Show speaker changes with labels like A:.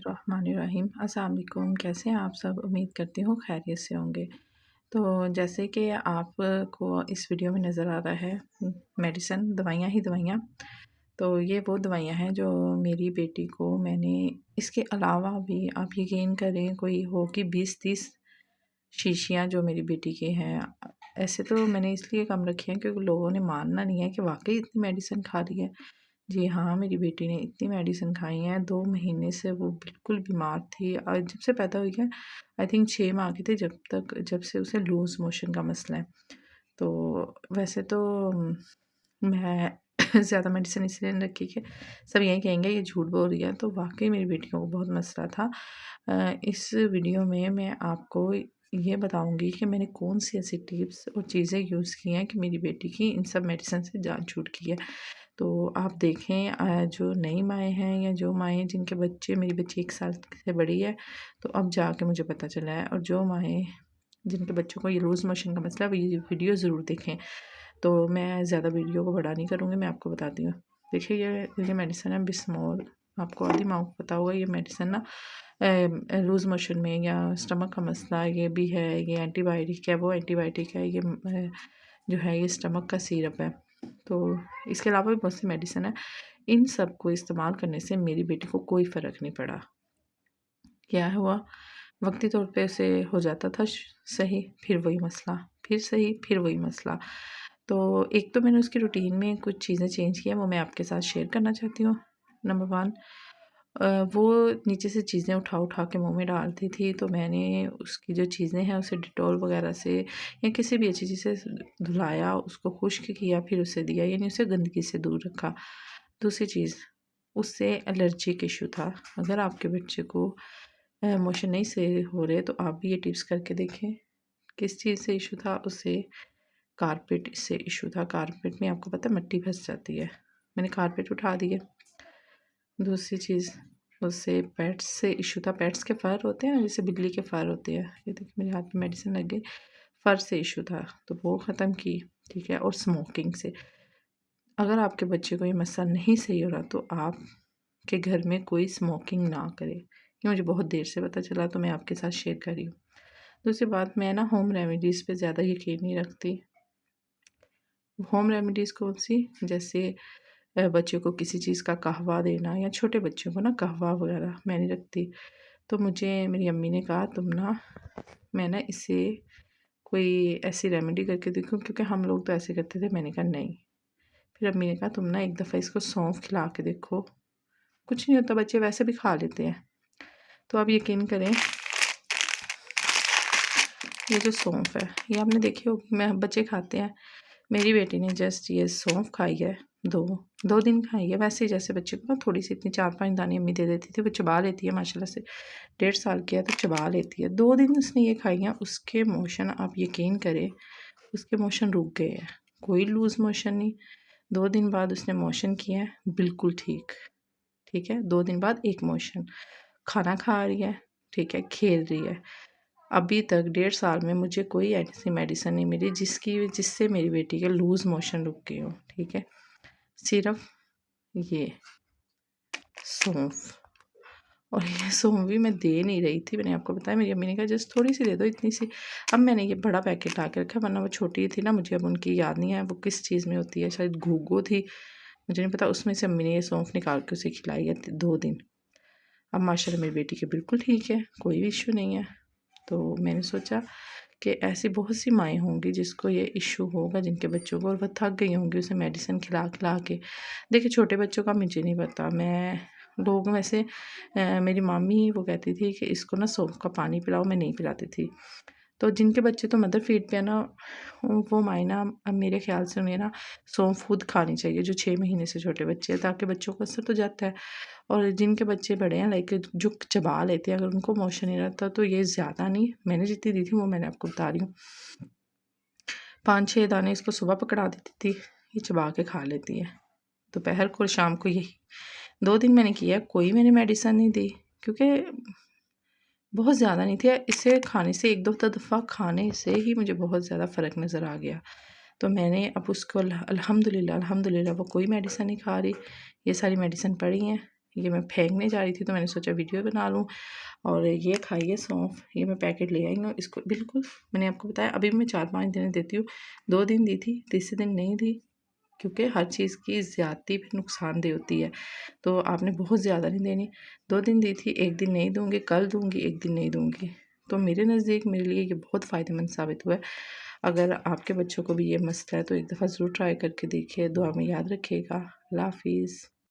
A: बिस्मिल्लाहिर्रहमानिर्रहीम। अस्सलाम वालेकुम। कैसे हैं आप सब? उम्मीद करती हूँ खैरियत से होंगे। तो जैसे कि आपको इस वीडियो में नज़र आ रहा है मेडिसिन, दवाइयाँ ही दवाइयाँ। तो ये वो दवाइयाँ हैं जो मेरी बेटी को मैंने, इसके अलावा भी आप यकीन करें कोई होगी 20-30 शीशियाँ जो मेरी बेटी की हैं। ऐसे तो मैंने इसलिए कम रखी हैं क्योंकि लोगों ने मानना नहीं है कि वाक़ई इतनी मेडिसिन खा रही है। जी हाँ, मेरी बेटी ने इतनी मेडिसिन खाई हैं, 2 महीने से वो बिल्कुल बीमार थी और जब से पैदा हुई है, आई थिंक 6 माह की थी जब से उसे लूज़ मोशन का मसला है। तो वैसे तो मैं ज़्यादा मेडिसिन इसलिए नहीं रखी कि सब यही कहेंगे ये झूठ बोल रही है, तो वाक़ई मेरी बेटी को बहुत मसला था। इस वीडियो में मैं आपको ये बताऊँगी कि मैंने कौन-सी ऐसी टिप्स और चीज़ें यूज़ की हैं कि मेरी बेटी की इन सब मेडिसिन से जान छूट गई है। तो आप देखें, जो नई माएँ हैं या जो माएँ जिनके बच्चे, मेरी बच्ची 1 साल से बड़ी है, तो अब जाके मुझे पता चला है, और जो माएँ जिनके बच्चों को ये लूज़ मोशन का मसला है वो ये वीडियो ज़रूर देखें। तो मैं ज़्यादा वीडियो को बड़ा नहीं करूँगी, मैं आपको बताती हूँ। देखिए ये मेडिसिन है बिस्मॉल। आपको आधी माँ को पता होगा ये मेडिसिन ना लूज़ मोशन में या स्टमक का मसला ये भी है, ये एंटीबायोटिक है, वो एंटीबायोटिक है, ये जो है ये स्टमक का सिरप है। तो इसके अलावा भी बहुत सी मेडिसिन है। इन सब को इस्तेमाल करने से मेरी बेटी को कोई फ़र्क नहीं पड़ा। क्या हुआ, वक़्ती तौर पे उसे हो जाता था सही, फिर वही मसला, फिर सही, फिर वही मसला। तो एक तो मैंने उसकी रूटीन में कुछ चीज़ें चेंज की हैं, वो मैं आपके साथ शेयर करना चाहती हूँ। नंबर 1, वो नीचे से चीज़ें उठा के मुँह में डालती थी, तो मैंने उसकी जो चीज़ें हैं उसे डेटॉल वग़ैरह से या किसी भी अच्छी चीज़ से धुलाया, उसको खुश्क किया, फिर उसे दिया, यानी उसे गंदगी से दूर रखा। दूसरी चीज़, उससे एलर्जिक इश्यू था। अगर आपके बच्चे को मोशन नहीं सही हो रहे तो आप भी ये टिप्स करके देखें। किस चीज़ से इश्यू था उसे? कारपेट से इश्यू था। कारपेट में आपको पता है मिट्टी फँस जाती है। मैंने कारपेट उठा दिए। दूसरी चीज़, उससे पेट्स से इश्यू था। पेट्स के फर होते हैं ना, जैसे बिल्ली के फर होते हैं। ये देखिए मेरे हाथ में मेडिसिन लग गई। फर से इश्यू था तो वो ख़त्म की, ठीक है। और स्मोकिंग से, अगर आपके बच्चे को ये मसला नहीं सही हो रहा तो आपके घर में कोई स्मोकिंग ना करे। ये मुझे बहुत देर से पता चला, तो मैं आपके साथ शेयर कर रही हूँ। दूसरी बात, मैं ना होम रेमेडीज़ पे ज़्यादा यकीन नहीं रखती। होम रेमेडीज़ कौन-सी? जैसे बच्चों को किसी चीज़ का कहवा देना, या छोटे बच्चों को ना कहवा वगैरह मैं नहीं रखती। तो मुझे मेरी अम्मी ने कहा मैं ना इसे कोई ऐसी रेमेडी करके देखूँ, क्योंकि हम लोग तो ऐसे करते थे। मैंने कहा नहीं। फिर अम्मी ने कहा तुम ना एक दफ़ा इसको सौंफ खिला के देखो, कुछ नहीं होता, बच्चे वैसे भी खा लेते हैं। तो आप यकीन करें, ये जो सौंफ है ये आपने देखी होगी, मैं बच्चे खाते हैं। मेरी बेटी ने जस्ट ये सौंफ खाई है, दो दिन खाई है। वैसे ही जैसे बच्चे को ना थोड़ी सी इतनी 4-5 दाने अम्मी दे देती थी, वो चबा लेती है माशाल्लाह से। 1.5 साल की है तो चबा लेती है। 2 दिन उसने ये खाई हैं, उसके मोशन, आप यकीन करें, उसके मोशन रुक गए हैं। कोई लूज़ मोशन नहीं। 2 दिन बाद उसने मोशन किए हैं, बिल्कुल ठीक है। 2 दिन बाद एक मोशन, खाना खा रही है, ठीक है, खेल रही है। अभी तक 1.5 साल में मुझे कोई ऐसी मेडिसिन नहीं मिली जिससे मेरी बेटी के लूज़ मोशन रुक गए हों, ठीक है। सिर्फ़ ये सौंफ, और ये सौंफ भी मैं दे नहीं रही थी। मैंने आपको बताया, मेरी अम्मी ने कहा जस्ट थोड़ी सी दे दो, इतनी सी। अब मैंने ये बड़ा पैकेट ला के रखा, वरना वो छोटी थी ना, मुझे अब उनकी याद नहीं है वो किस चीज़ में होती है, शायद घूगो थी, मुझे नहीं पता। उसमें से अम्मी ने ये सौंफ निकाल के उसे खिलाई है 2 दिन। अब माशाल्लाह मेरी बेटी के बिल्कुल ठीक है, कोई भी इश्यू नहीं है। तो मैंने सोचा कि ऐसी बहुत सी माएँ होंगी जिसको ये इश्यू होगा, जिनके बच्चों को, और वो थक गई होंगी उसे मेडिसिन खिला के। देखिए छोटे बच्चों का मुझे नहीं पता, लोग वैसे मेरी मामी वो कहती थी कि इसको ना सौंफ का पानी पिलाओ, मैं नहीं पिलाती थी। तो जिनके बच्चे तो मदर फीड पे है ना, वो माएँ ना, अब मेरे ख़्याल से उन्हें ना सौंफ खुद खानी चाहिए, जो 6 महीने से छोटे बच्चे हैं, ताकि बच्चों को असर तो जाता है। और जिनके बच्चे बड़े हैं, लाइक जो चबा लेते हैं, अगर उनको मोशन नहीं रहता तो ये ज़्यादा नहीं, मैंने जितनी दी थी वो मैंने आपको बता रही हूँ। 5-6 दाने इसको सुबह पकड़ा देती थी, ये चबा के खा लेती है। दोपहर को और शाम को यही। 2 दिन मैंने किया, कोई मैंने मेडिसिन नहीं दी, क्योंकि बहुत ज़्यादा नहीं थी। इसे खाने से 1-2 दफ़ा खाने से ही मुझे बहुत ज़्यादा फ़र्क नज़र आ गया। तो मैंने अब उसको अल्हम्दुलिल्लाह वो कोई मेडिसिन नहीं खा रही। ये सारी मेडिसिन पड़ी हैं, یہ میں پھینکنے جا رہی تھی تو میں نے سوچا ویڈیو بنا لوں. اور یہ کھائیے سونف، یہ میں پیکٹ لے آئی ہوں. اس کو بالکل میں نے آپ کو بتایا ابھی میں 4-5 دن دیتی ہوں. 2 دن دی تھی، تیسرے دن نہیں دی، کیونکہ ہر چیز کی زیادتی بھی نقصان دہ ہوتی ہے. تو آپ نے بہت زیادہ نہیں دینی. 2 دن دی تھی، 1 دن نہیں دوں گی، کل دوں گی، 1 دن نہیں دوں گی. تو میرے نزدیک میرے لیے یہ بہت فائدہ مند ثابت ہوا ہے. اگر آپ کے بچوں کو بھی یہ مسئلہ ہے تو ایک دفعہ ضرور ٹرائی کر کے دیکھیے. دعا میں یاد رکھیے گا. اللہ حافظ.